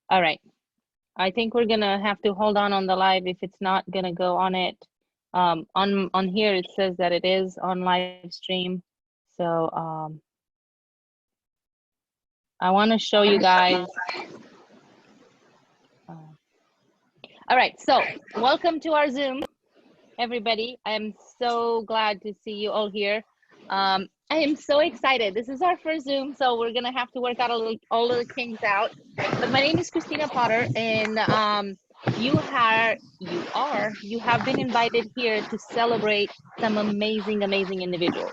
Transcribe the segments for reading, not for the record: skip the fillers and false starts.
All right. I think we're gonna have to hold on the live if it's not gonna go on it. On here it says that it is on live stream. So I want to show you guys. All right, so welcome to our Zoom, everybody. I am so glad to see you all here. I am so excited. This is our first Zoom, so we're gonna have to work out all of the kinks out. But my name is Christina Potter, and you have been invited here to celebrate some amazing individuals.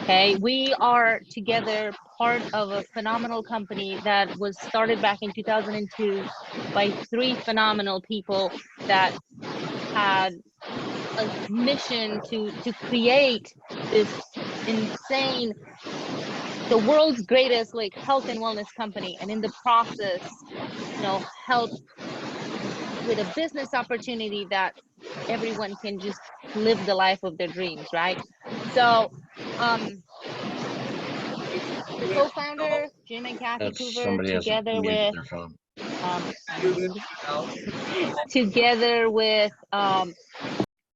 Okay, we are together part of a phenomenal company that was started back in 2002 by three phenomenal people that had a mission to create this insane, the world's greatest like health and wellness company, and in the process, help with a business opportunity that everyone can just live the life of their dreams, right? So the co-founder, Jim and Kathy Coover, together with together with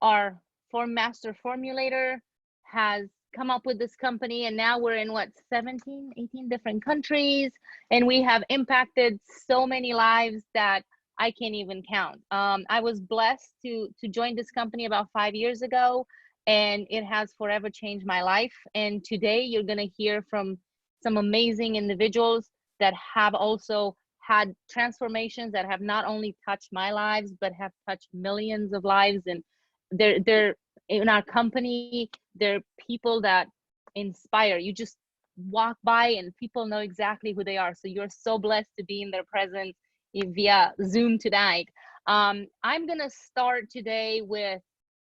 our master formulator, has come up with this company, and now we're in what, 17, 18 different countries, and we have impacted so many lives that I can't even count. I was blessed to join this company about 5 years ago, and it has forever changed my life. And today you're going to hear from some amazing individuals that have also had transformations that have not only touched my lives, but have touched millions of lives. And they're in our company, they're people that inspire. You just walk by and people know exactly who they are. So you're so blessed to be in their presence via Zoom tonight. I'm gonna start today with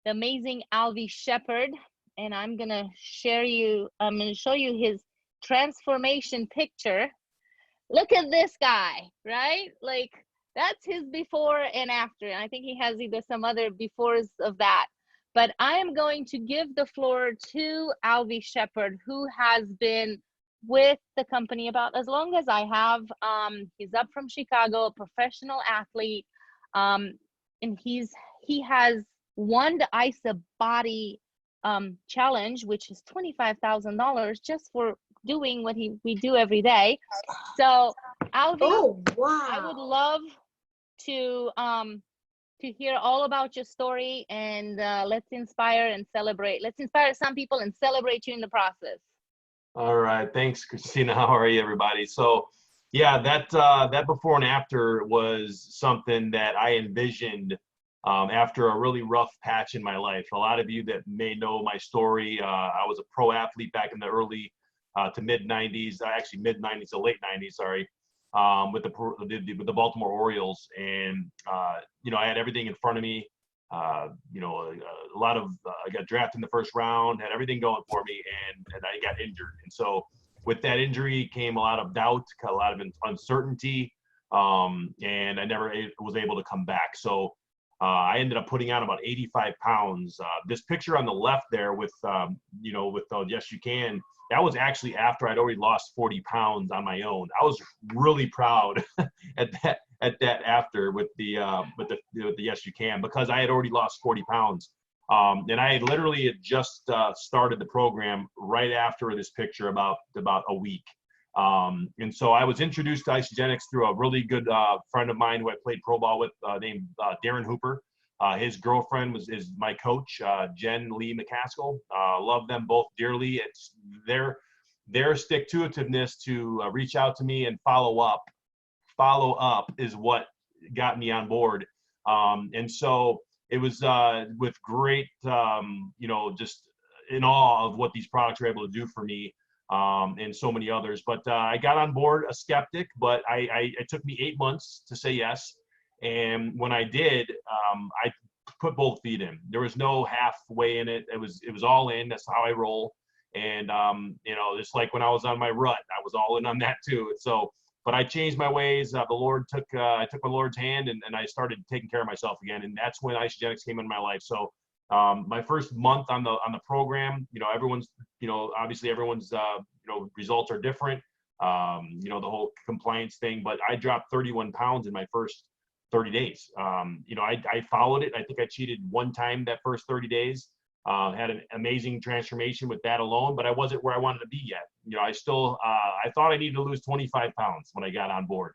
the amazing Alvie Shepherd, and I'm gonna show you his transformation picture. Look at this guy, right? Like, that's his before and after. And I think he has either some other befores of that. But I am going to give the floor to Alvie Shepherd, who has been with the company about as long as I have. He's up from Chicago, a professional athlete. And he has won the ISA Body challenge, which is $25,000 just for doing what we do every day. So Alvie, oh, wow. I would love to hear all about your story, and let's inspire and celebrate. Let's inspire some people and celebrate you in the process. All right, thanks, Christina. How are you, everybody? So yeah, that before and after was something that I envisioned after a really rough patch in my life. A lot of you that may know my story, I was a pro athlete back in the early to mid 90s, actually mid 90s to late 90s, sorry, with the Baltimore Orioles. And I had everything in front of me. A lot of I got drafted in the first round, had everything going for me, and I got injured. And so with that injury came a lot of doubt, a lot of uncertainty, and I never was able to come back. So I ended up putting on about 85 pounds. This picture on the left there with Yes You Can, that was actually after I'd already lost 40 pounds on my own. I was really proud at that after with the Yes You Can, because I had already lost 40 pounds. And I had literally just started the program right after this picture, about a week. And so I was introduced to Isogenics through a really good friend of mine who I played pro ball with, named Darren Hooper. His girlfriend is my coach, Jen Lee McCaskill. Love them both dearly. It's their stick-to-itiveness to reach out to me and follow up is what got me on board. And so it was with great, just in awe of what these products were able to do for me, and so many others. But I got on board a skeptic, but it took me 8 months to say yes. And when I did, I put both feet in. There was no halfway in it. It was all in. That's how I roll. And just like when I was on my rut, I was all in on that too. So, but I changed my ways. The Lord I took my Lord's hand, and I started taking care of myself again. And that's when Isogenics came in my life. So my first month on the program, everyone's, obviously everyone's, results are different. you know, the whole compliance thing, but I dropped 31 pounds in my first 30 days. You know, I followed it. I think I cheated one time that first 30 days. Had an amazing transformation with that alone, but I wasn't where I wanted to be yet. You know, I still, I thought I needed to lose 25 pounds when I got on board.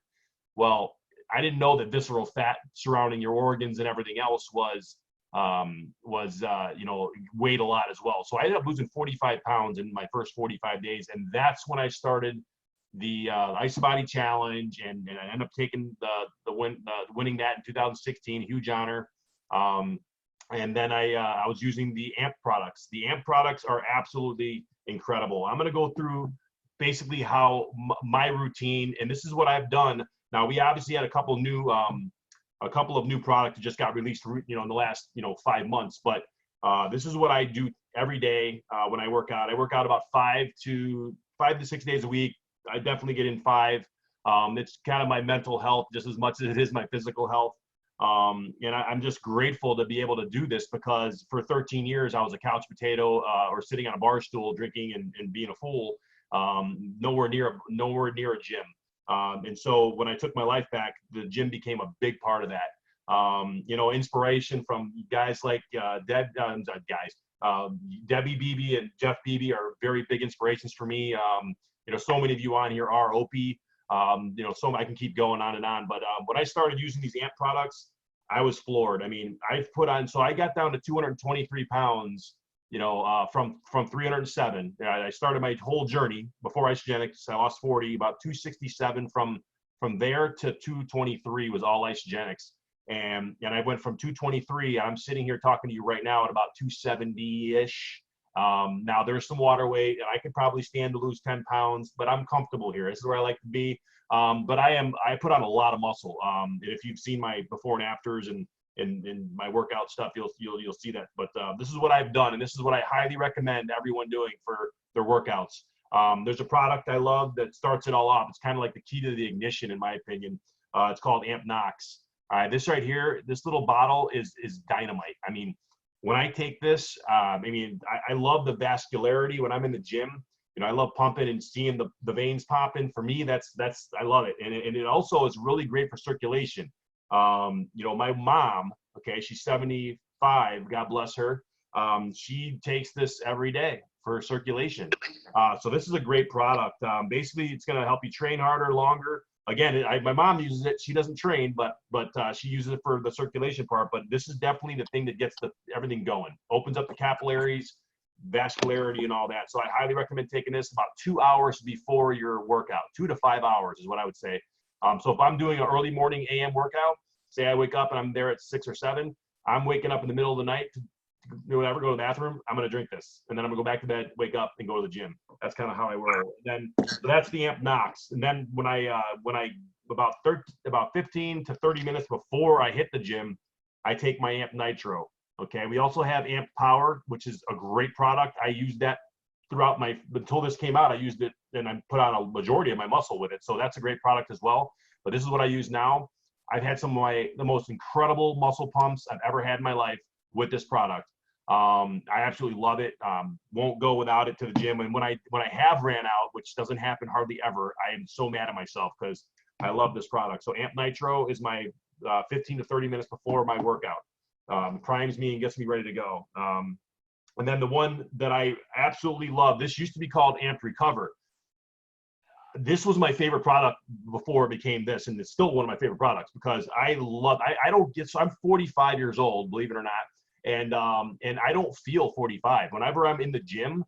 Well, I didn't know that visceral fat surrounding your organs and everything else was, you know, weighed a lot as well. So I ended up losing 45 pounds in my first 45 days. And that's when I started the Ice Body Challenge, and I ended up taking winning that in 2016, huge honor. And then I was using the AMP products. The AMP products are absolutely incredible. I'm going to go through basically how my routine, and this is what I've done. Now, we obviously had a couple of new products that just got released, you know, in the last, you know, 5 months. But this is what I do every day when I work out. I work out about 5 to 6 days a week. I definitely get in 5. It's kind of my mental health just as much as it is my physical health. And I'm just grateful to be able to do this, because for 13 years I was a couch potato or sitting on a bar stool drinking and being a fool, nowhere near a gym. And so when I took my life back, the gym became a big part of that. You know, inspiration from guys like Debi Beebe and Jeff Beebe are very big inspirations for me. You know, so many of you on here are Opie. You know, so I can keep going on and on. But when I started using these AMP products, I was floored. I mean, so I got down to 223 pounds, you know, from 307. I started my whole journey before Isogenics. I lost 40, about 267 from there to 223 was all Isogenics. And I went from 223, I'm sitting here talking to you right now at about 270-ish. Now there's some water weight, and I could probably stand to lose 10 pounds, but I'm comfortable here. This is where I like to be. But I put on a lot of muscle. And if you've seen my before and afters and my workout stuff, you'll see that. But this is what I've done, and this is what I highly recommend everyone doing for their workouts. There's a product I love that starts it all off. It's kind of like the key to the ignition, in my opinion. It's called AMP Knox. This right here, this little bottle is dynamite. I mean, when I take this, I love the vascularity when I'm in the gym. You know, I love pumping and seeing the veins popping. For me, I love it. And it also is really great for circulation. You know, my mom, okay, she's 75, God bless her. She takes this every day for circulation. So this is a great product. Basically, it's going to help you train harder, longer. Again, my mom uses it. She doesn't train, but she uses it for the circulation part. But this is definitely the thing that gets everything going. Opens up the capillaries, vascularity, and all that. So I highly recommend taking this about 2 hours before your workout. 2 to 5 hours is what I would say. So if I'm doing an early morning AM workout, say I wake up and I'm there at 6 or 7, I'm waking up in the middle of the night to do whatever, go to the bathroom, I'm going to drink this. And then I'm going to go back to bed, wake up, and go to the gym. That's kind of how I roll. So that's the AMP Knox. And then when I about 15 to 30 minutes before I hit the gym, I take my AMP Nitro. Okay. We also have AMP Power, which is a great product. I used that throughout until this came out. I used it and I put on a majority of my muscle with it. So that's a great product as well. But this is what I use now. I've had some of the most incredible muscle pumps I've ever had in my life with this product. I absolutely love it. Won't go without it to the gym. And when I have ran out, which doesn't happen hardly ever, I am so mad at myself because I love this product. So AMP Nitro is my 15 to 30 minutes before my workout. Primes me and gets me ready to go. And then the one that I absolutely love, this used to be called AMP Recover. This was my favorite product before it became this, and it's still one of my favorite products because I don't get, so I'm 45 years old, believe it or not. And I don't feel 45 whenever I'm in the gym.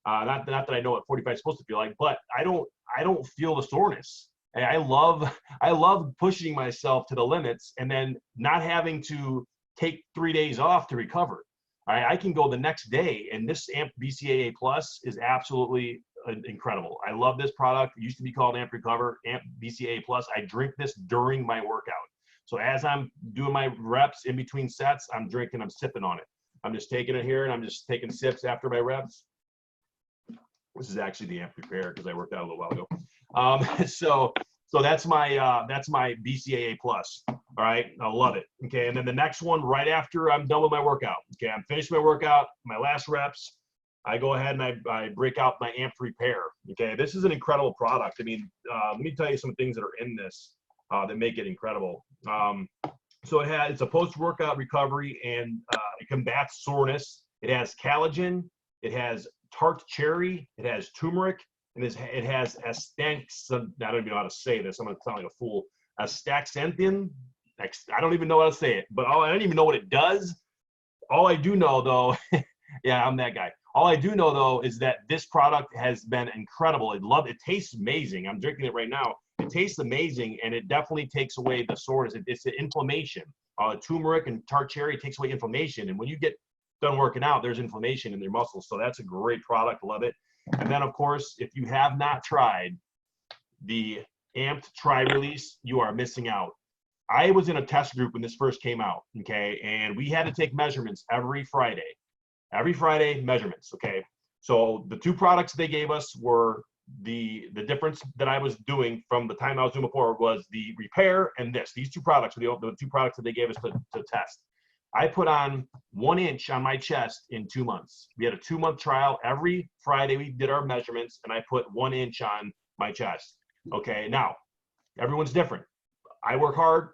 Not that I know what 45 is supposed to feel like, but I don't feel the soreness. And I love pushing myself to the limits and then not having to take 3 days off to recover. I can go the next day, and this AMP BCAA Plus is absolutely incredible. I love this product. It used to be called AMP Recover, AMP BCAA Plus. I drink this during my workout. So as I'm doing my reps in between sets, I'm drinking, I'm sipping on it. I'm just taking it here and I'm just taking sips after my reps. This is actually the AMP Prepare because I worked out a little while ago. So that's my BCAA Plus. All right, I love it. Okay, and then the next one right after I'm done with my workout. Okay, I'm finished my workout, my last reps. I go ahead and I break out my Amped Repair. Okay, this is an incredible product. I mean, let me tell you some things that are in this that make it incredible. So it's a post-workout recovery and it combats soreness. It has collagen, it has tart cherry, it has turmeric, and it has astaxanthin. I don't even know how to say this. I'm gonna sound like a fool. Astaxanthin. I don't even know how to say it, but I don't even know what it does. All I do know though, yeah, I'm that guy. All I do know though is that this product has been incredible. It tastes amazing. I'm drinking it right now. It tastes amazing, and it definitely takes away the soreness. It's the inflammation. Turmeric and tart cherry takes away inflammation, and when you get done working out, there's inflammation in your muscles. So that's a great product. Love it. And then, of course, if you have not tried the Amped Tri-Release, you are missing out. I was in a test group when this first came out, okay, and we had to take measurements every Friday. Every Friday, measurements, okay? So the two products they gave us were the difference that I was doing from the time I was doing before was the repair and this. These two products were the two products that they gave us to test. I put on 1 inch on my chest in 2 months. We had a 2-month trial. Every Friday we did our measurements, and I put 1 inch on my chest. Okay, now everyone's different. I work hard.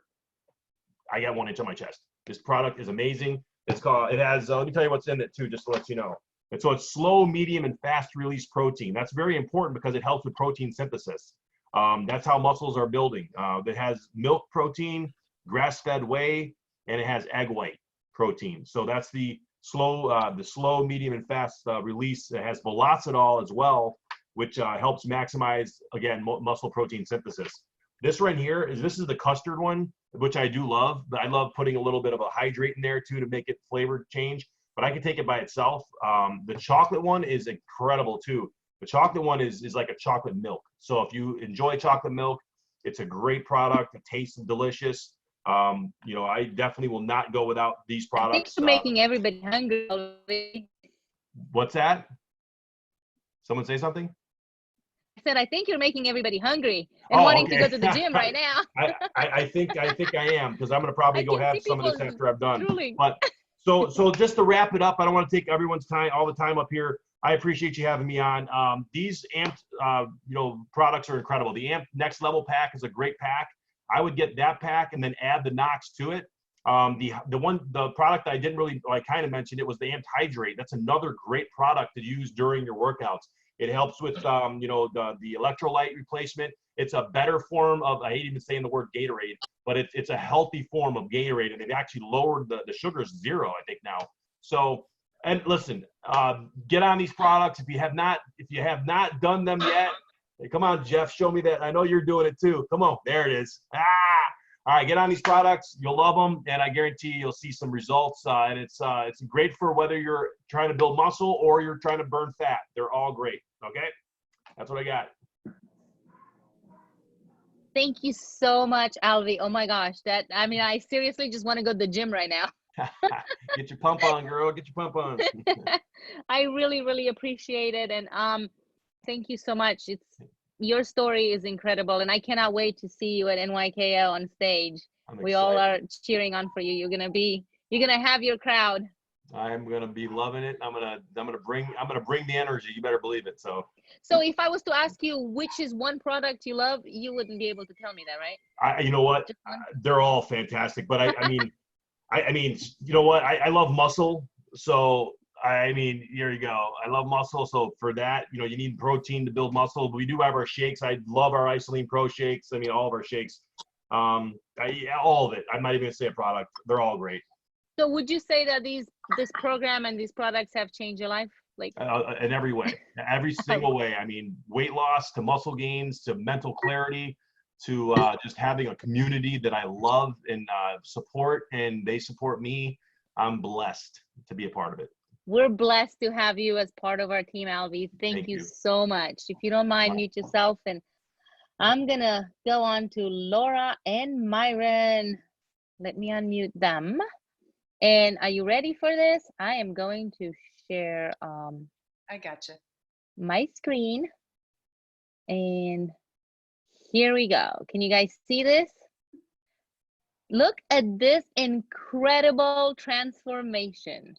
I got 1 inch on my chest. This product is amazing. It has, let me tell you what's in it too, just to let you know. And so it's slow, medium, and fast release protein. That's very important because it helps with protein synthesis. That's how muscles are building. It has milk protein, grass-fed whey, and it has egg white protein. So that's the slow, medium, and fast release. It has velocitol as well, which helps maximize, again, muscle protein synthesis. This right here this is the custard one, which I do love. But I love putting a little bit of a hydrate in there too to make it flavor change. But I can take it by itself. The chocolate one is incredible too. The chocolate one is like a chocolate milk. So if you enjoy chocolate milk, it's a great product. It tastes delicious. You know, I definitely will not go without these products. I think you're making everybody hungry already. What's that? Someone say something? I said, I think you're making everybody hungry and wanting to go to the gym right now. I think I am, because I'm gonna probably go have some of this after I'm done. Drooling. But so just to wrap it up, I don't want to take everyone's time, all the time up here. I appreciate you having me on. These Amped products are incredible. The Amped Next Level pack is a great pack. I would get that pack and then add the Knox to it. The product I didn't really, I kind of mentioned, it was the Amped Hydrate. That's another great product to use during your workouts. It helps with the electrolyte replacement. It's a better form of, I hate even saying the word Gatorade, but it's a healthy form of Gatorade, and they've actually lowered the sugars 0, I think now. So, and listen, get on these products if you have not done them yet. Hey, come on, Jeff, show me that. I know you're doing it too. Come on, there it is. All right, get on these products. You'll love them, and I guarantee you'll see some results. And it's great for whether you're trying to build muscle or you're trying to burn fat. They're all great. Okay, that's what I got. Thank you so much, Alvie. Oh my gosh, I seriously just want to go to the gym right now. Get your pump on, girl. Get your pump on. I really, really appreciate it, and thank you so much. Your story is incredible, and I cannot wait to see you at NYKL on stage. We all are cheering on for you. You're gonna have your crowd. I'm gonna be loving it. I'm gonna bring the energy. You better believe it. So if I was to ask you which is one product you love, you wouldn't be able to tell me that, right? You know what? They're all fantastic, but I mean, you know what? I love muscle. So I mean, here you go. I love muscle. So for that, you need protein to build muscle. But we do have our shakes. I love our Isoline Pro shakes. I mean, all of our shakes. All of it. I'm not even gonna say a product. They're all great. So would you say that this program and these products have changed your life? Like in every way, every single way. I mean, weight loss to muscle gains to mental clarity to just having a community that I love and support, and they support me. I'm blessed to be a part of it. We're blessed to have you as part of our team, Alvie. Thank you so much. If you don't mind, mute yourself, and I'm gonna go on to Laura and Myron. Let me unmute them. And are you ready for this? I am going to share I gotcha. my screen. And here we go. Can you guys see this? Look at this incredible transformation.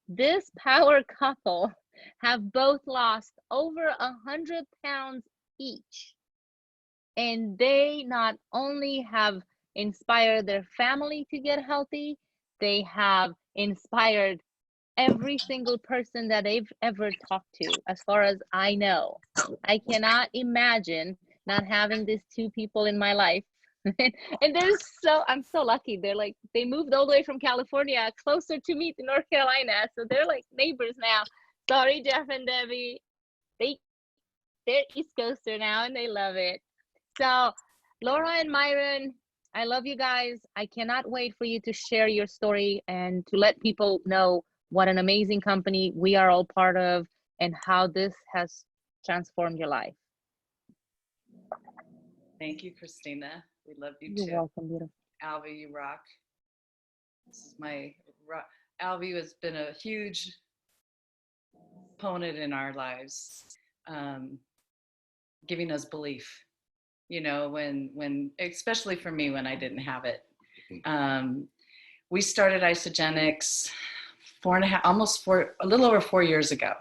This power couple have both lost over 100 pounds each. And they not only have inspired their family to get healthy, they have inspired every single person that they've ever talked to, as far as I know. I cannot imagine not having these two people in my life. And I'm so lucky. They moved all the way from California closer to me to North Carolina. So they're like neighbors now. Sorry, Jeff and Debbie. They're East Coaster now and they love it. So Laura and Myron, I love you guys. I cannot wait for you to share your story and to let people know what an amazing company we are all part of and how this has transformed your life. Thank you, Christina. We love you You're too. welcome, beautiful. Alvie, you rock. This is my rock. Alvie has been a huge opponent in our lives, giving us belief. You know, when especially for me when I didn't have it. We started Isogenics a little over 4 years ago.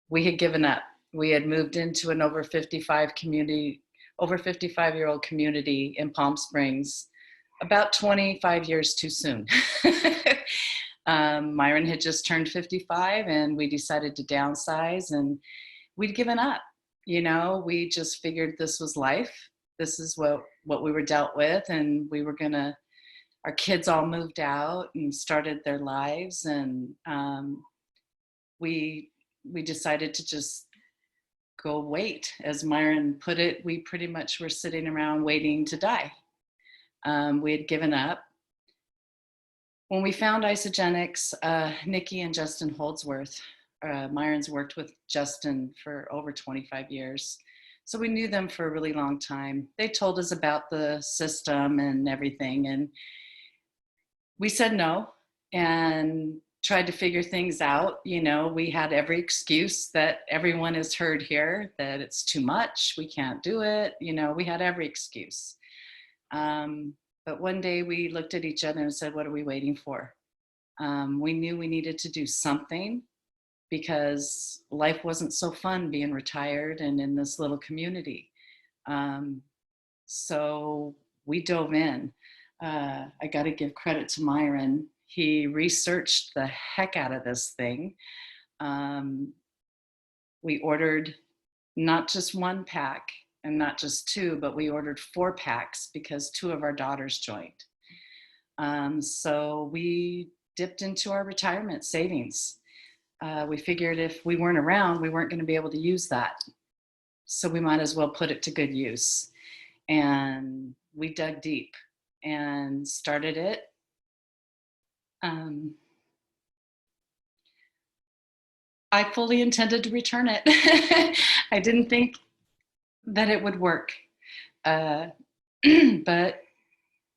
We had given up. We had moved into an over 55-year-old community in Palm Springs, about 25 years too soon. Myron had just turned 55 and we decided to downsize, and we'd given up. You know, we just figured this was life. This is what we were dealt with, and we were our kids all moved out and started their lives, and we decided to just go wait. As Myron put it, we pretty much were sitting around waiting to die. We had given up. When we found Isogenics, Nikki and Justin Holdsworth, Myron's worked with Justin for over 25 years. So we knew them for a really long time. They told us about the system and everything, and we said no and tried to figure things out. You know, we had every excuse that everyone has heard here, that it's too much, we can't do it. You know, we had every excuse. But one day we looked at each other and said, what are we waiting for? We knew we needed to do something because life wasn't so fun being retired and in this little community. So we dove in. I got to give credit to Myron. He researched the heck out of this thing. We ordered not just one pack and not just two, but we ordered 4 packs because 2 of our daughters joined. So we dipped into our retirement savings. We figured if we weren't around, we weren't going to be able to use that. So we might as well put it to good use. And we dug deep and started it. I fully intended to return it. I didn't think that it would work. But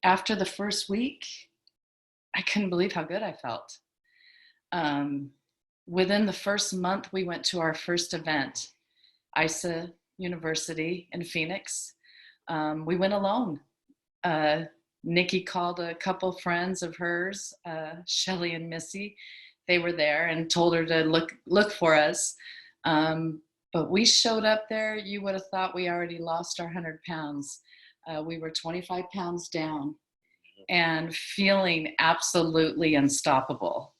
after the first week, I couldn't believe how good I felt. Within the first month, we went to our first event, ISA University in Phoenix. We went alone. Nikki called a couple friends of hers, Shelly and Missy. They were there and told her to look for us. But we showed up there, you would have thought we already lost our 100 pounds. We were 25 pounds down and feeling absolutely unstoppable.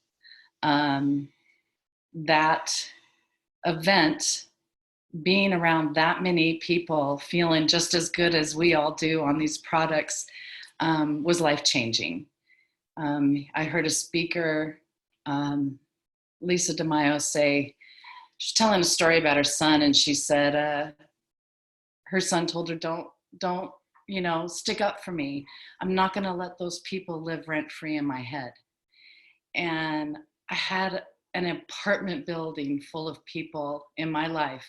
That event, being around that many people, feeling just as good as we all do on these products, was life-changing. I heard a speaker, Lisa DeMaio, say, she's telling a story about her son, and she said her son told her, don't, you know, stick up for me. I'm not going to let those people live rent-free in my head. And I had an apartment building full of people in my life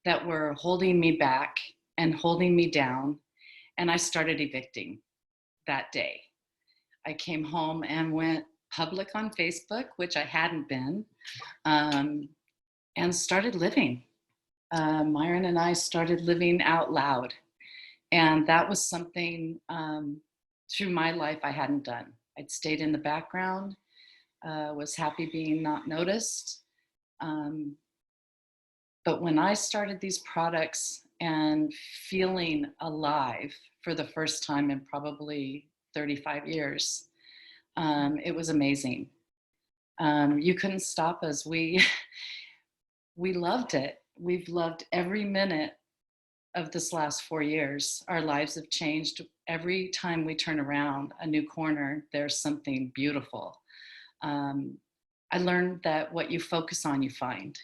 that were holding me back and holding me down. And I started evicting that day. I came home and went public on Facebook, which I hadn't been, and started living. Myron and I started living out loud. And that was something through my life I hadn't done. I'd stayed in the background. was happy being not noticed. But when I started these products and feeling alive for the first time in probably 35 years, it was amazing. You couldn't stop us. We loved it. We've loved every minute of this last 4 years. Our lives have changed. Every time we turn around a new corner, there's something beautiful. I learned that what you focus on, you find.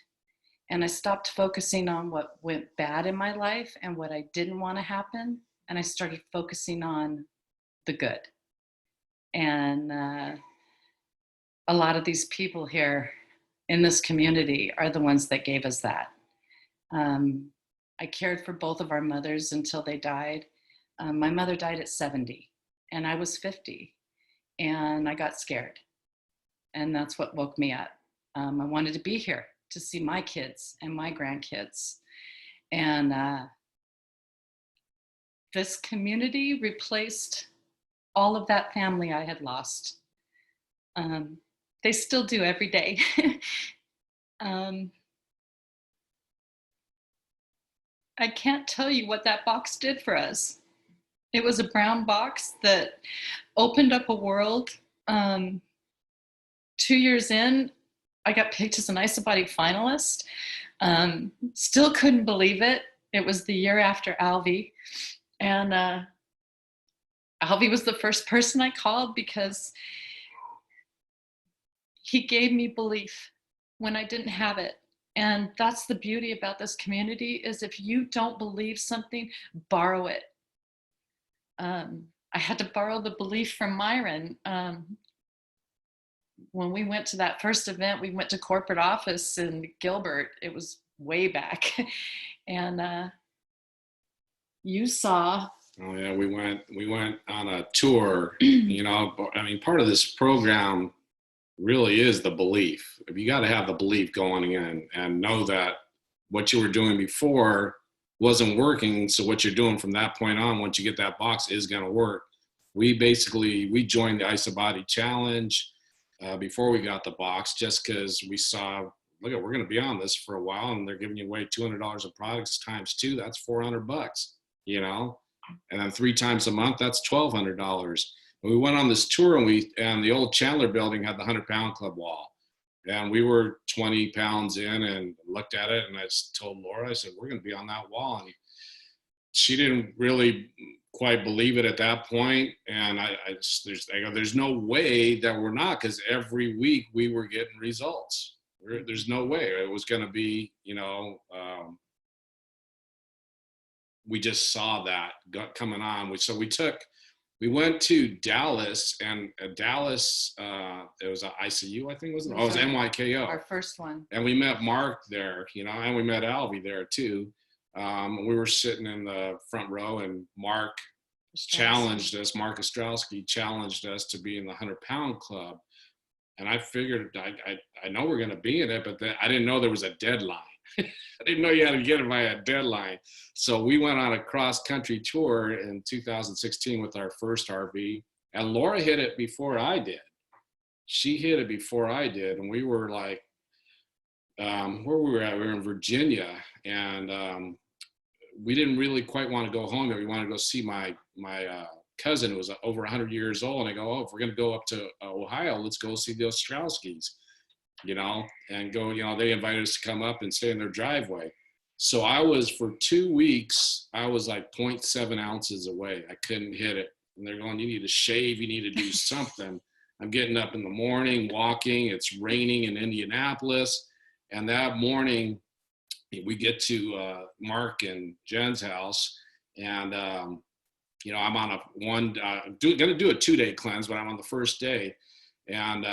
And I stopped focusing on what went bad in my life and what I didn't want to happen. And I started focusing on the good. And a lot of these people here in this community are the ones that gave us that. I cared for both of our mothers until they died. My mother died at 70 and I was 50 and I got scared. And that's what woke me up. I wanted to be here to see my kids and my grandkids. And this community replaced all of that family I had lost. They still do every day. I can't tell you what that box did for us. It was a brown box that opened up a world. 2 years in, I got picked as an Isobody finalist. Still couldn't believe it. It was the year after Alvie. And Alvie was the first person I called because he gave me belief when I didn't have it. And that's the beauty about this community is if you don't believe something, borrow it. I had to borrow the belief from Myron. When we went to that first event, we went to corporate office in Gilbert. It was way back. And you saw. Oh yeah, we went on a tour, you know, I mean, part of this program really is the belief. You got to have the belief going in and know that what you were doing before wasn't working. So what you're doing from that point on, once you get that box, is going to work. We joined the Isobody Challenge before we got the box, just because we saw, look, we're going to be on this for a while, and they're giving you away $200 of products times 2. That's $400, you know, and then 3 times a month, that's $1,200. We went on this tour, and the old Chandler building had the 100-pound club wall. And we were 20 pounds in and looked at it, and I just told Laura, I said, we're going to be on that wall. And she didn't really quite believe it at that point. And I go, there's no way that we're not, because every week we were getting results. There's no way it was going to be, you know, we just saw that coming on. We went to Dallas, and Dallas, it was an ICU, I think, wasn't it? Oh, it was NYKO. Our first one. And we met Mark there, you know, and we met Alvie there too. We were sitting in the front row, and Mark challenged us, Mark Ostrowski challenged us to be in the 100-pound club. And I figured, I know we're going to be in it, but I didn't know there was a deadline. I didn't know you had to get it by a deadline. So we went on a cross-country tour in 2016 with our first RV, and Laura hit it before I did. She hit it before I did, and we were like, where we were at, we were in Virginia, and we didn't really quite want to go home yet. We wanted to go see my cousin who was over 100 years old, and I go, oh, if we're going to go up to Ohio, let's go see the Ostrowskis. You know, and go, you know, they invited us to come up and stay in their driveway. So I was, for 2 weeks, I was like 0.7 ounces away. I couldn't hit it. And they're going, you need to shave, you need to do something. I'm getting up in the morning, walking. It's raining in Indianapolis. And that morning, we get to Mark and Jen's house. And, you know, I'm on going to do a 2-day cleanse, but I'm on the first day. And,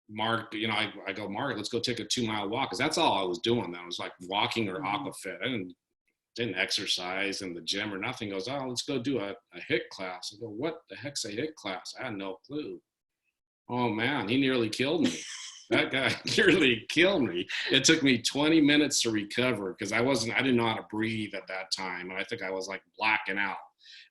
Mark, you know, I go, Mark, let's go take a 2-mile walk, because that's all I was doing then. I was like walking or aquafit. I didn't exercise in the gym or nothing. He goes, oh, let's go do a HIIT class. I go, what the heck's a HIIT class? I had no clue. Oh man, he nearly killed me. That guy nearly killed me. It took me 20 minutes to recover, because I didn't know how to breathe at that time. And I think I was like blacking out.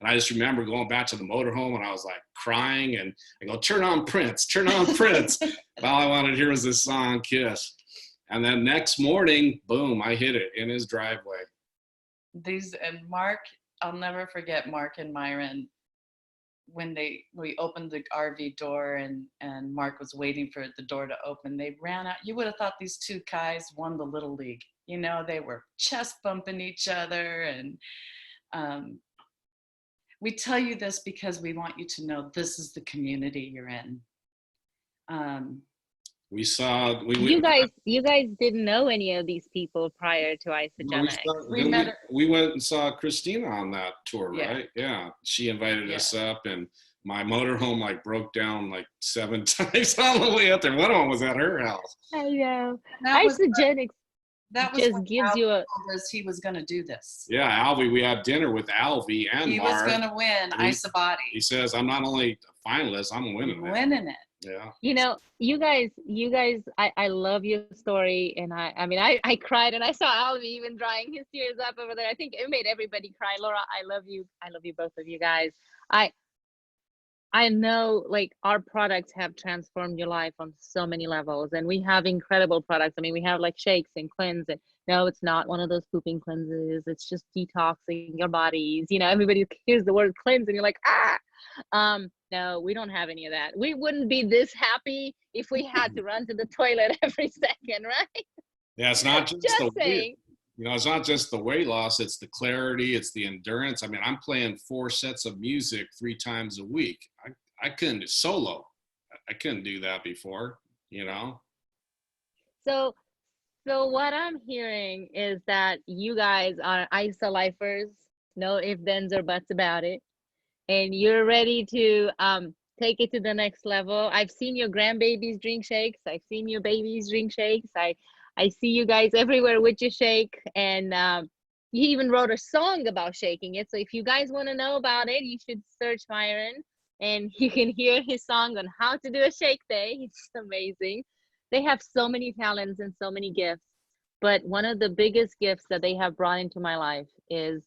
And I just remember going back to the motorhome and I was like crying, and I go, turn on Prince, turn on Prince. And all I wanted to hear was this song, Kiss. And then next morning, boom, I hit it in his driveway. And Mark, I'll never forget Mark and Myron when we opened the RV door and Mark was waiting for the door to open. They ran out. You would have thought these two guys won the Little League. You know, they were chest bumping each other. And we tell you this because we want you to know this is the community you're in. You guys didn't know any of these people prior to Isogenics. We went and saw Christina on that tour, Yeah. right? Yeah. She invited us up, and my motorhome like broke down like 7 times on the way up there. One of them was at her house. I know. That was Isogenics just when gives Alvie you a. told us he was going to do this. Yeah, Alvie. We had dinner with Alvie and He Mark. was going to win Isobody. He says, "I'm not only a finalist, I'm winning it." Winning it. Yeah. You know, you guys, I love your story, and I mean, I cried, and I saw Alvie even drying his tears up over there. I think it made everybody cry. Laura, I love you, both of you guys. I know, like, our products have transformed your life on so many levels, and we have incredible products. I mean, we have like shakes and cleanse, and no, it's not one of those pooping cleanses. It's just detoxing your bodies. You know, everybody hears the word cleanse, and you're like, ah. No, we don't have any of that. We wouldn't be this happy if we had to run to the toilet every second, right? Yeah, it's not just Just the saying. it's not just the weight loss, it's the clarity, it's the endurance. I mean, I'm playing 4 sets of music 3 times a week. I couldn't do solo. I couldn't do that before, you know? So what I'm hearing is that you guys are ISO lifers, no ifs, ands, or buts about it. And you're ready to take it to the next level. I've seen your grandbabies drink shakes. I've seen your babies drink shakes. I see you guys everywhere with your shake. And you even wrote a song about shaking it. So if you guys want to know about it, you should search Myron, and you can hear his song on how to do a shake day. It's amazing. They have so many talents and so many gifts. But one of the biggest gifts that they have brought into my life is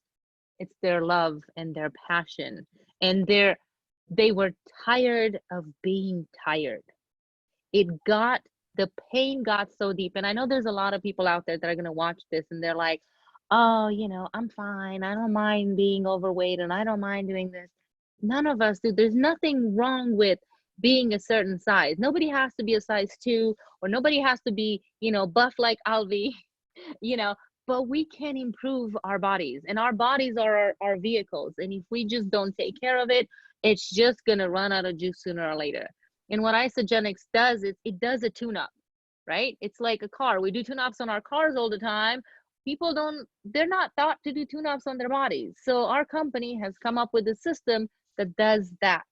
it's their love and their passion. And they were tired of being tired. The pain got so deep. And I know there's a lot of people out there that are going to watch this and they're like, oh, you know, I'm fine. I don't mind being overweight and I don't mind doing this. None of us do. There's nothing wrong with being a certain size. Nobody has to be a size 2, or nobody has to be, you know, buff like Alvie, you know, but we can improve our bodies, and our bodies are our vehicles. And if we just don't take care of it, it's just going to run out of juice sooner or later. And what Isogenics does is it does a tune-up, right? It's like a car. We do tune-ups on our cars all the time. They're not taught to do tune-ups on their bodies. So our company has come up with a system that does that.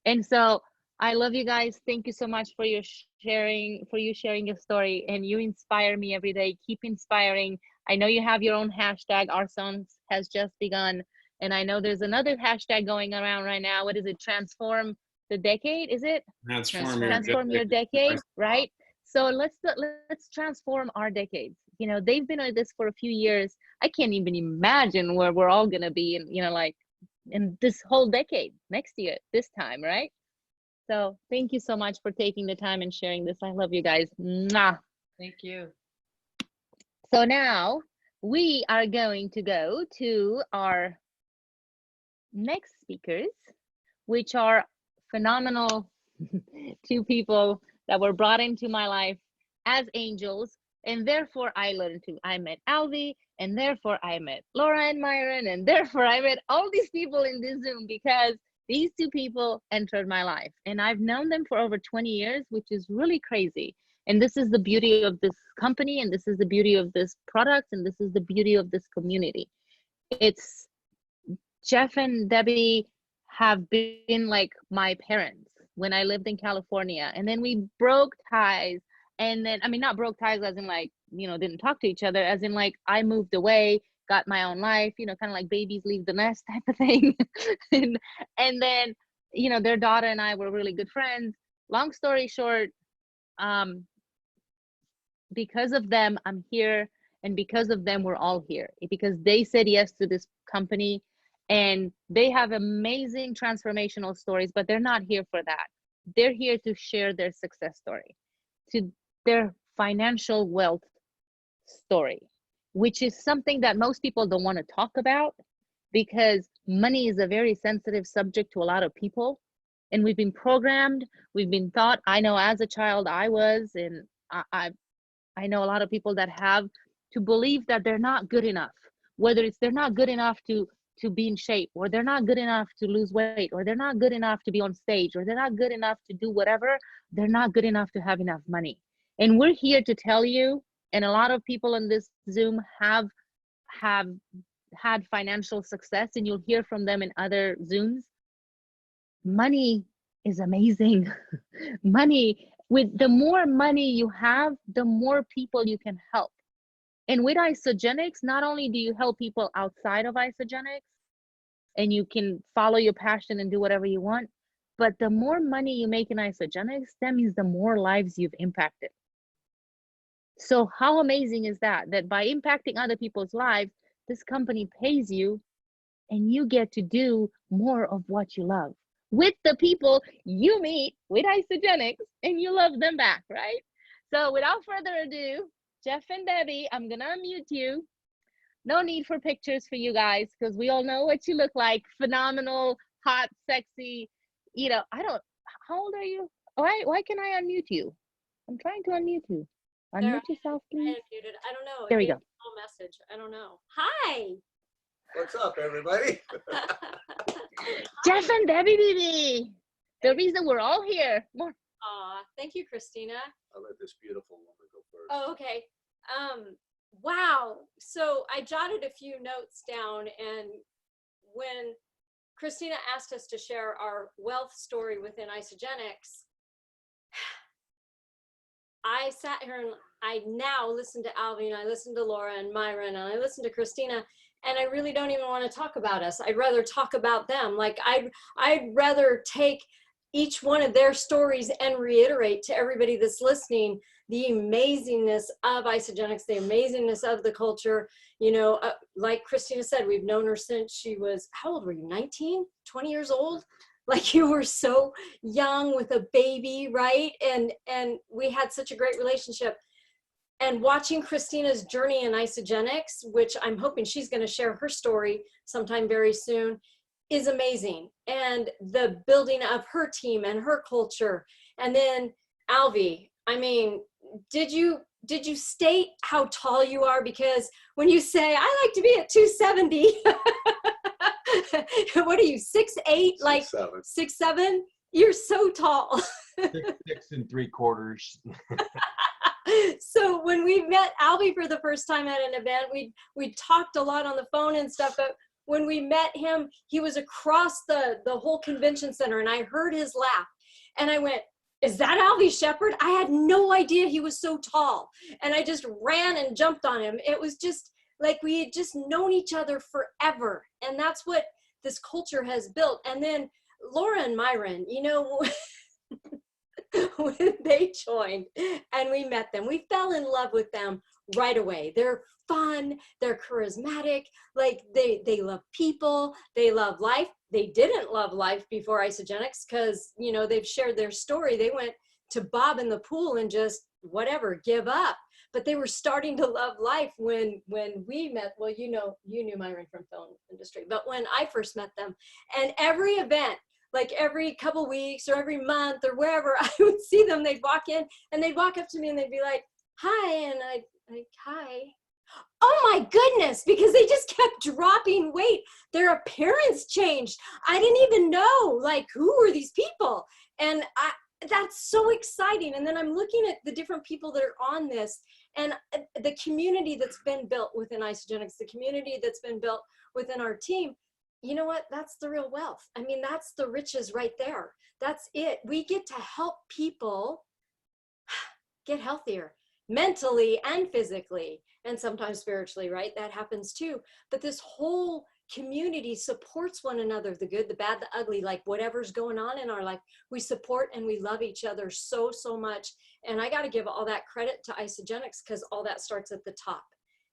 And so I love you guys. Thank you so much for your sharing your story, and you inspire me every day. Keep inspiring. I know you have your own hashtag. Our song has just begun. And I know there's another hashtag going around right now. What is it? Transform the decade, is it? Transform your decade, right? So let's transform our decades. You know, they've been at this for a few years. I can't even imagine where we're all gonna be in, you know, like in this whole decade, next year, this time, right? So thank you so much for taking the time and sharing this. I love you guys. Mwah. Thank you. So now we are going to go to our next speakers, which are phenomenal 2 people that were brought into my life as angels. And therefore I met Alvie, and therefore I met Laura and Myron, and therefore I met all these people in this Zoom, because these 2 people entered my life. And I've known them for over 20 years, which is really crazy. And this is the beauty of this company, and this is the beauty of this product, and this is the beauty of this community. It's Jeff and Debbie have been like my parents when I lived in California, and then we broke ties. And then, I mean, not broke ties as in like, you know, didn't talk to each other, as in like I moved away, got my own life, you know, kind of like babies leave the nest type of thing. and then, you know, their daughter and I were really good friends. Long story short, because of them, I'm here. And because of them, we're all here, because they said yes to this company. And they have amazing transformational stories, but they're not here for that. They're here to share their success story, to their financial wealth story, which is something that most people don't want to talk about, because money is a very sensitive subject to a lot of people. And we've been programmed, we've been taught. I know as a child I was, and I know a lot of people that have, to believe that they're not good enough, whether it's they're not good enough to be in shape, or they're not good enough to lose weight, or they're not good enough to be on stage, or they're not good enough to do whatever, they're not good enough to have enough money. And we're here to tell you, and a lot of people in this Zoom have had financial success, and you'll hear from them in other Zooms. Money is amazing. Money, with the more money you have, the more people you can help. And with Isogenics, not only do you help people outside of Isogenics, and you can follow your passion and do whatever you want, but the more money you make in Isogenics, that means the more lives you've impacted. So how amazing is that? That by impacting other people's lives, this company pays you, and you get to do more of what you love with the people you meet with Isogenics, and you love them back, right? So without further ado, Jeff and Debbie, I'm gonna unmute you. No need for pictures for you guys, because we all know what you look like. Phenomenal, hot, sexy. You know, how old are you? Why can I unmute you? I'm trying to unmute you. Unmute yourself, please. I don't know. There we go. Message. I don't know. Hi. What's up, everybody? Jeff and Debi Beebe. The reason we're all here. More. Thank you, Christina. I'll let this beautiful woman go first. Oh, okay. Wow. So I jotted a few notes down, and when Christina asked us to share our wealth story within Isogenics, I sat here and I now listen to Alvie, and I listen to Laura and Myron, and I listen to Christina, and I really don't even want to talk about us. I'd rather talk about them. Like I'd rather take each one of their stories and reiterate to everybody that's listening the amazingness of Isogenics, the amazingness of the culture. You know, like Christina said, we've known her since she was, how old were you, 19, 20 years old? Like you were so young with a baby, right? And we had such a great relationship. And watching Christina's journey in Isogenics, which I'm hoping she's going to share her story sometime very soon, is amazing. And the building of her team and her culture. And then Alvie, I mean, did you state how tall you are? Because when you say, I like to be at 270, what are you, 6'8", like 6'7"? You're so tall. 6 3/4. So when we met Alvie for the first time at an event, we talked a lot on the phone and stuff, but when we met him, he was across the whole convention center, and I heard his laugh, and I went, is that Alvie Shepherd? I had no idea he was so tall, and I just ran and jumped on him. It was just like we had just known each other forever, and that's what this culture has built. And then Laura and Myron, you know, when they joined and we met them, we fell in love with them right away. They're fun, they're charismatic, like they love people, they love life. They didn't love life before Isogenics, because, you know, they've shared their story. They went to bob in the pool and just whatever, give up. But they were starting to love life when we met. Well, you knew Myron from film industry, but when I first met them, and every event, like every couple weeks or every month or wherever I would see them, they'd walk in and they'd walk up to me and they'd be like, hi. And I'd like, hi. Oh my goodness, because they just kept dropping weight. Their appearance changed. I didn't even know, like, who were these people? And that's so exciting. And then I'm looking at the different people that are on this, and the community that's been built within Isogenics, the community that's been built within our team. You know what? That's the real wealth. I mean, that's the riches right there. That's it. We get to help people get healthier mentally and physically, and sometimes spiritually, right? That happens too. But this whole community supports one another, the good, the bad, the ugly, like whatever's going on in our life, we support and we love each other so, so much. And I got to give all that credit to Isogenics, because all that starts at the top.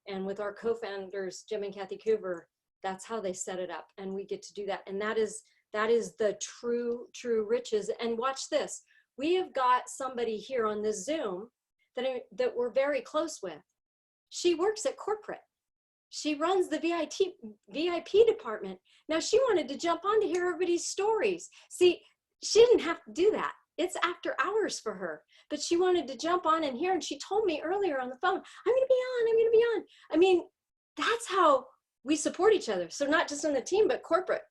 And with our co-founders, Jim and Kathy Coover, That's how they set it up. And we get to do that. And that is the true riches. And watch this. We have got somebody here on this Zoom that we're very close with. She works at corporate. She runs the VIP department. Now she wanted to jump on to hear everybody's stories. See, she didn't have to do that. It's after hours for her, but she wanted to jump on and hear. And she told me earlier on the phone, I'm going to be on, I'm going to be on. I mean, that's how we support each other. So not just on the team, but corporate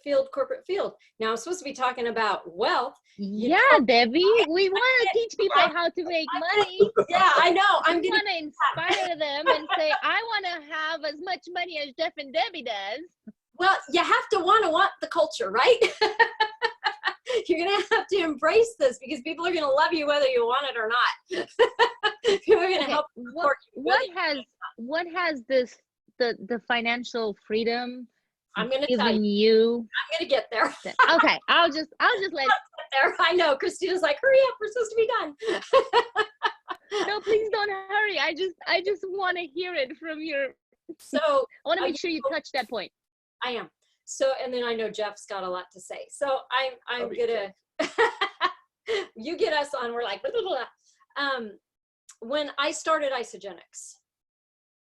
field. Now I'm supposed to be talking about wealth. Yeah, Debbie, we want to teach people how to make money. Yeah, I know. I'm We going want to inspire them and say, I want to have as much money as Jeff and Debbie does. Well, you have to want the culture, right? You're going to have to embrace this because people are going to love you whether you want it or not. People are going to help support you. What has this the financial freedom I'm going to tell given you. you? I'm going to get there. Okay, I'll just let there. I know. Christina's like, hurry up. We're supposed to be done. No, please don't hurry. I just want to hear it from your. So I want to make sure you touch that point. I am. So, and then I know Jeff's got a lot to say. So I'm gonna, you get us on, we're like, blah, blah, blah. When I started Isogenics,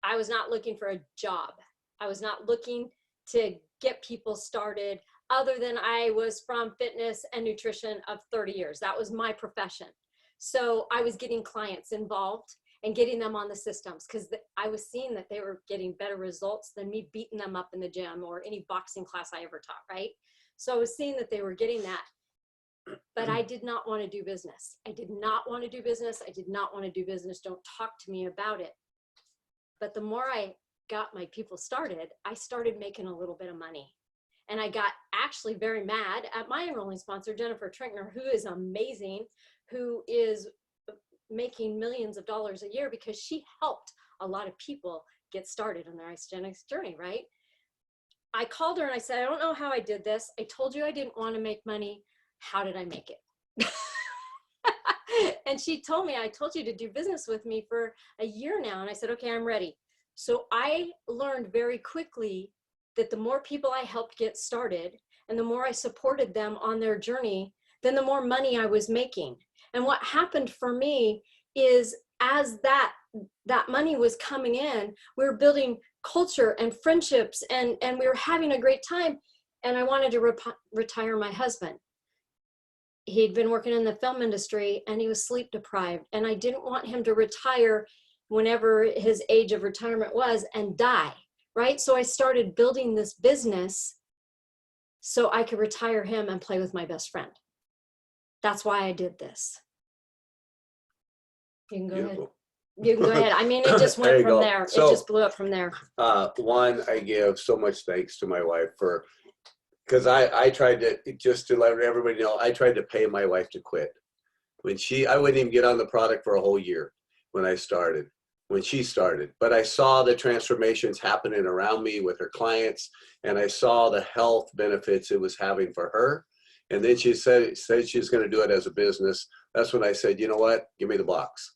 I was not looking for a job. I was not looking to get people started other than I was from fitness and nutrition of 30 years. That was my profession. So I was getting clients involved and getting them on the systems because I was seeing that they were getting better results than me beating them up in the gym or any boxing class I ever taught, right? So I was seeing that they were getting that, but I did not want to do business. I did not want to do business. I did not want to do business. Don't talk to me about it. But the more I got my people started, I started making a little bit of money. And I got actually very mad at my enrolling sponsor, Jennifer Trinkner, who is amazing, who is making millions of dollars a year because she helped a lot of people get started on their Isogenics journey, right? I called her and I said, I don't know how I did this. I told you I didn't want to make money. How did I make it? And she told me, I told you to do business with me for a year now. And I said, okay, I'm ready. So I learned very quickly that the more people I helped get started and the more I supported them on their journey, then the more money I was making. And what happened for me is as that money was coming in, we were building culture and friendships and we were having a great time. And I wanted to retire my husband. He'd been working in the film industry and he was sleep deprived. And I didn't want him to retire whenever his age of retirement was and die, right? So I started building this business so I could retire him and play with my best friend. That's why I did this. You can go ahead. You can go ahead. I mean, it just went from there. So, it just blew up from there. One, I give so much thanks to my wife because I tried to, just to let everybody know, I tried to pay my wife to quit. I wouldn't even get on the product for a whole year when she started. But I saw the transformations happening around me with her clients, and I saw the health benefits it was having for her. And then she said she was going to do it as a business. That's when I said, you know what, give me the box.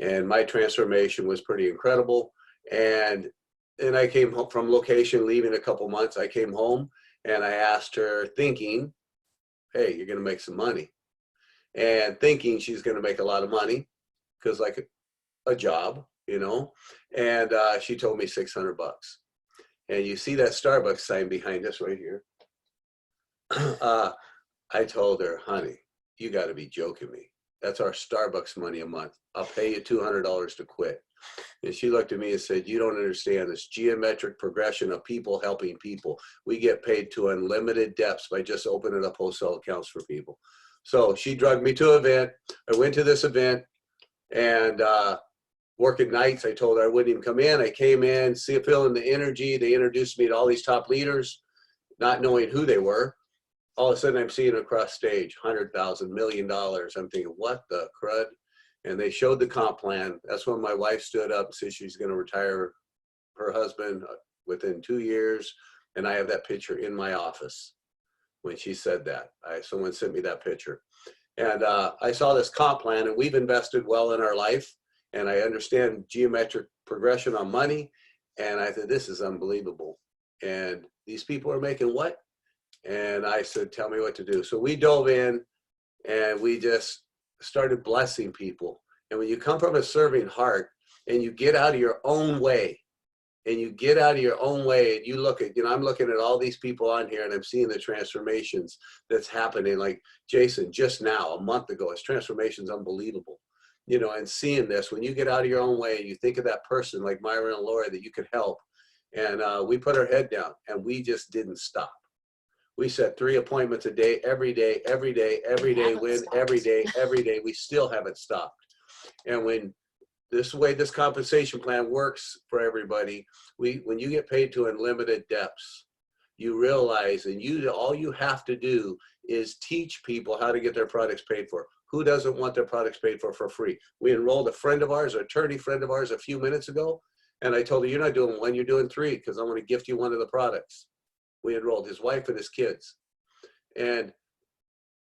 And my transformation was pretty incredible. And I came home from location, leaving a couple months. I came home and I asked her, thinking, hey, you're going to make some money. And thinking she's going to make a lot of money because like a job, you know. And she told me $600. And you see that Starbucks sign behind us right here. I told her, honey, you got to be joking me. That's our Starbucks money a month. I'll pay you $200 to quit. And she looked at me and said, you don't understand this geometric progression of people helping people. We get paid to unlimited depths by just opening up wholesale accounts for people. So she drugged me to an event. I went to this event and working nights. I told her I wouldn't even come in. I came in, feeling the energy. They introduced me to all these top leaders, not knowing who they were. All of a sudden I'm seeing across stage, $100,000, $1 million. I'm thinking, what the crud? And they showed the comp plan. That's when my wife stood up and said she's going to retire her husband within 2 years. And I have that picture in my office when she said that. Someone sent me that picture. And I saw this comp plan, and we've invested well in our life. And I understand geometric progression on money. And I said, this is unbelievable. And these people are making what? And I said, tell me what to do. So we dove in and we just started blessing people. And when you come from a serving heart and you get out of your own way, and you get out of your own way and you look at, I'm looking at all these people on here and I'm seeing the transformations that's happening. Like Jason, just now, a month ago, his transformation's unbelievable. And seeing this, when you get out of your own way and you think of that person like Myra and Laura that you could help. And we put our head down and we just didn't stop. We set 3 appointments a day, every day, every day, every day, every day, every day. We still haven't stopped. And when this way this compensation plan works for everybody, when you get paid to unlimited depths, you realize, and all you have to do is teach people how to get their products paid for. Who doesn't want their products paid for free? We enrolled a friend of ours, an attorney friend of ours, a few minutes ago, and I told her, you're not doing 1, you're doing 3, because I want to gift you one of the products. We enrolled his wife and his kids. And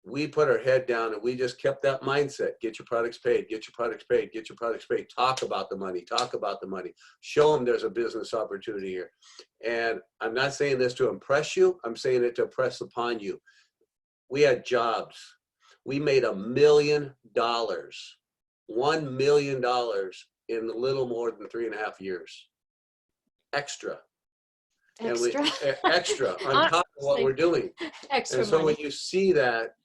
we put our head down and we just kept that mindset. Get your products paid, get your products paid, get your products paid. Talk about the money, talk about the money. Show them there's a business opportunity here. And I'm not saying this to impress you. I'm saying it to impress upon you. We had jobs. We made $1 million, $1 million in a little more than 3.5 years. Extra. Extra. And extra on top of what we're doing. Extra and so money. when you see that,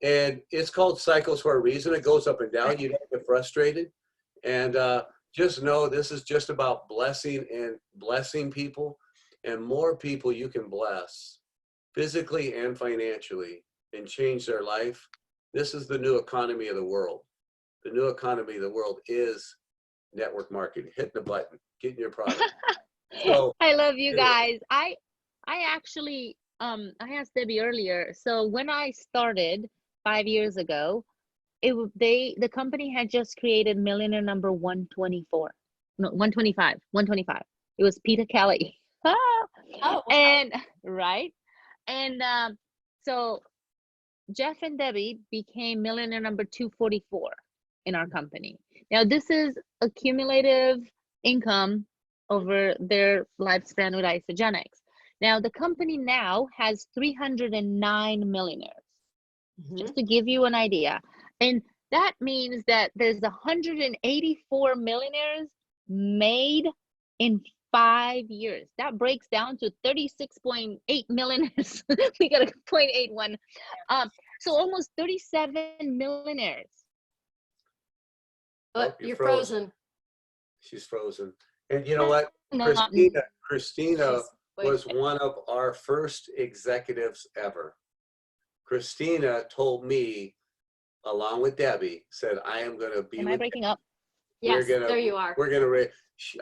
and it's called cycles for a reason. It goes up and down. You don't get frustrated. And just know this is just about blessing and blessing people. And more people you can bless physically and financially and change their life. This is the new economy of the world. The new economy of the world is network marketing. Hitting the button, getting your product. So, I love you guys. I actually I asked Debbie earlier. So when I started 5 years ago, the company had just created millionaire number 124. No, 125. 125. It was Peter Kelly. Oh, wow. And right. And so Jeff and Debbie became millionaire number 244 in our company. Now this is accumulative income over their lifespan with Isogenics. Now the company now has 309 millionaires, just to give you an idea. And that means that there's 184 millionaires made in 5 years. That breaks down to 36.8 millionaires. We got a 0.81. So almost 37 millionaires. But you're frozen. She's frozen. And you know what? No, Christina was one of our first executives ever. Christina told me, along with Debbie, said, I am going to be Am with I breaking up? Yes, there you are. I'm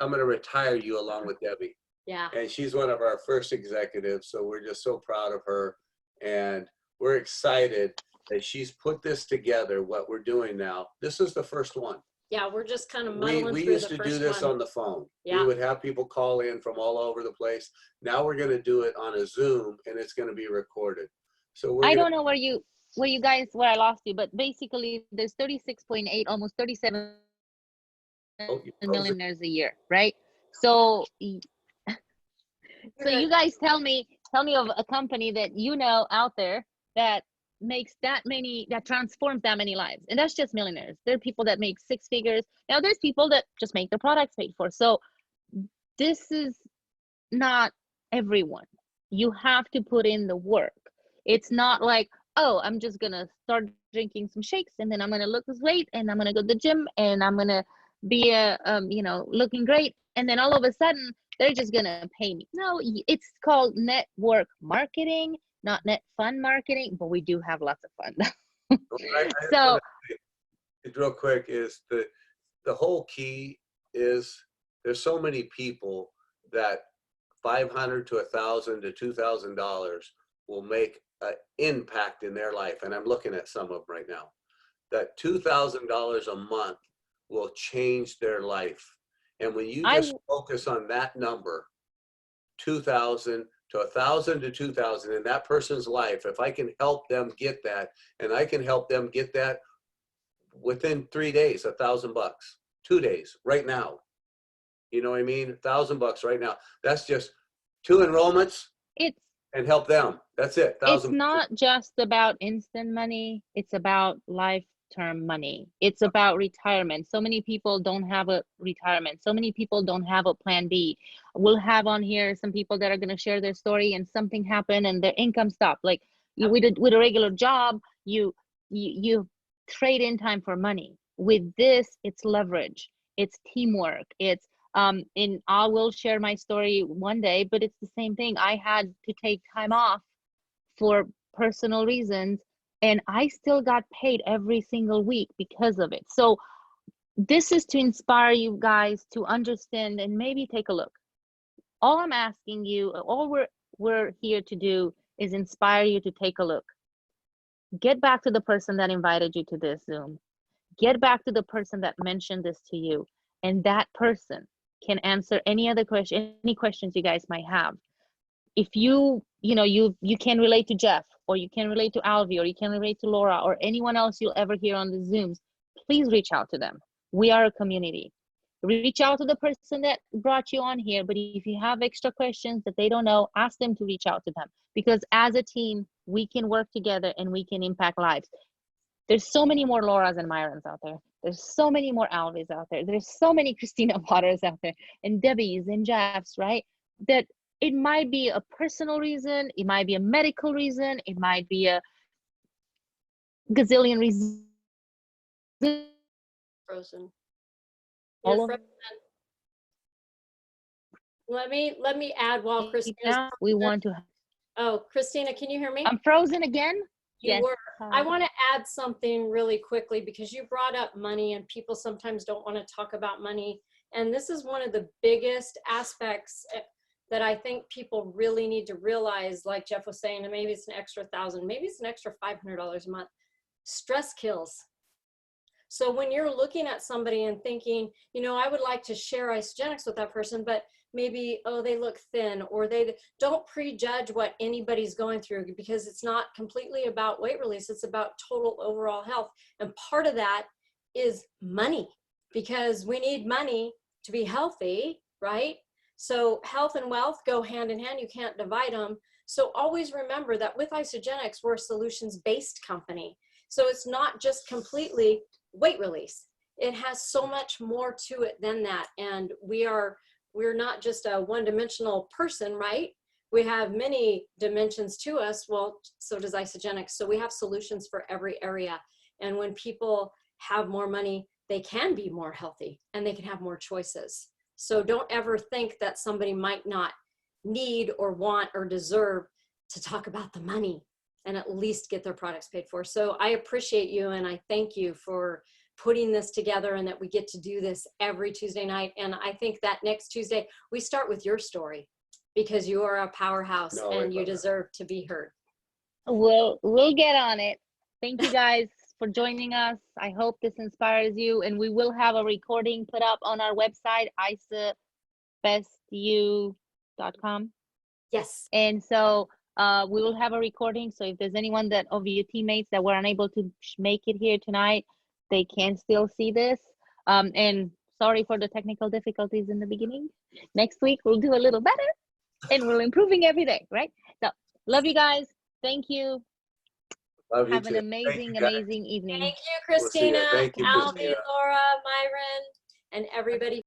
going to retire you along with Debbie. Yeah. And she's one of our first executives. So we're just so proud of her. And we're excited that she's put this together, what we're doing now. This is the first one. Yeah, we're just kind of muddling We through used the to first do this one. on the phone. Yeah. We would have people call in from all over the place. Now we're going to do it on a Zoom and it's going to be recorded. So I don't know where I lost you, but basically there's 36.8, almost 37 millionaires a year, right? So you guys tell me of a company that out there that makes that transforms that many lives. And that's just millionaires. There are people that make 6 figures. Now there's people that just make their products paid for. So this is not everyone. You have to put in the work. It's not like, oh, I'm just gonna start drinking some shakes and then I'm gonna look this weight and I'm gonna go to the gym and I'm gonna be looking great, and then all of a sudden they're just gonna pay me. No, it's called network marketing, not net fun marketing, but we do have lots of fun. So real quick is the whole key is there's so many people that $500 to $1,000 to $2,000 will make an impact in their life. And I'm looking at some of them right now. That $2,000 a month will change their life. And when you just focus on that number, 2,000 to 1,000 to 2,000 in that person's life, if I can help them get that, and I can help them get that within 3 days, $1,000, 2 days, right now. You know what I mean? $1,000 right now. That's just 2 enrollments It's and help them. That's it. it's not just about instant money, it's about life-term money. It's about retirement. So many people don't have a retirement. So many people don't have a plan B. We'll have on here some people that are going to share their story and something happened and their income stopped. Like with a regular job, you trade in time for money. With this, it's leverage, it's teamwork, it's and I will share my story one day, but it's the same thing. I had to take time off for personal reasons, and I still got paid every single week because of it. So this is to inspire you guys to understand and maybe take a look. All I'm asking you, all we're here to do is inspire you to take a look. Get back to the person that invited you to this Zoom. Get back to the person that mentioned this to you, and that person can answer any other question, any questions you guys might have. If you can relate to Jeff, or you can relate to Alvie, or you can relate to Laura, or anyone else you'll ever hear on the Zooms, please reach out to them. We are a community. Reach out to the person that brought you on here, but if you have extra questions that they don't know, ask them to reach out to them, because as a team, we can work together and we can impact lives. There's so many more Lauras and Myrons out there. There's so many more Alvies out there. There's so many Christina Potters out there, and Debbie's and Jeff's, right? That it might be a personal reason, it might be a medical reason, it might be a gazillion reasons. Frozen. All You're of frozen. Let me add while Christina. we want to. Oh, Christina, can you hear me? I'm frozen again. You Yes. were. I want to add something really quickly, because you brought up money and people sometimes don't want to talk about money. And this is one of the biggest aspects that I think people really need to realize, like Jeff was saying, and maybe it's an extra $1,000, maybe it's an extra $500 a month. Stress kills. So when you're looking at somebody and thinking, I would like to share Isagenix with that person, but maybe, oh, they look thin, or they don't prejudge what anybody's going through, because it's not completely about weight release. It's about total overall health. And part of that is money, because we need money to be healthy, right? So health and wealth go hand in hand. You can't divide them. So always remember that with Isagenix, we're a solutions-based company. So it's not just completely weight release. It has so much more to it than that. And we're not just a one-dimensional person, right? We have many dimensions to us. Well, so does Isagenix. So we have solutions for every area. And when people have more money, they can be more healthy and they can have more choices. So don't ever think that somebody might not need or want or deserve to talk about the money and at least get their products paid for. So I appreciate you, and I thank you for putting this together, and that we get to do this every Tuesday night. And I think that next Tuesday we start with your story, because you are a powerhouse and you deserve to be heard. We'll get on it. Thank you guys for joining us. I hope this inspires you, and we will have a recording put up on our website, isabestyou.com. Yes. And so we will have a recording. So if there's anyone of your teammates that were unable to make it here tonight, they can still see this. And sorry for the technical difficulties in the beginning. Next week we'll do a little better, and we're improving every day, right? So love you guys. Thank you. Love you Have an too. amazing evening. Thank you, Christina, Thank you, Alvie, Christina. Laura, Myron, and everybody.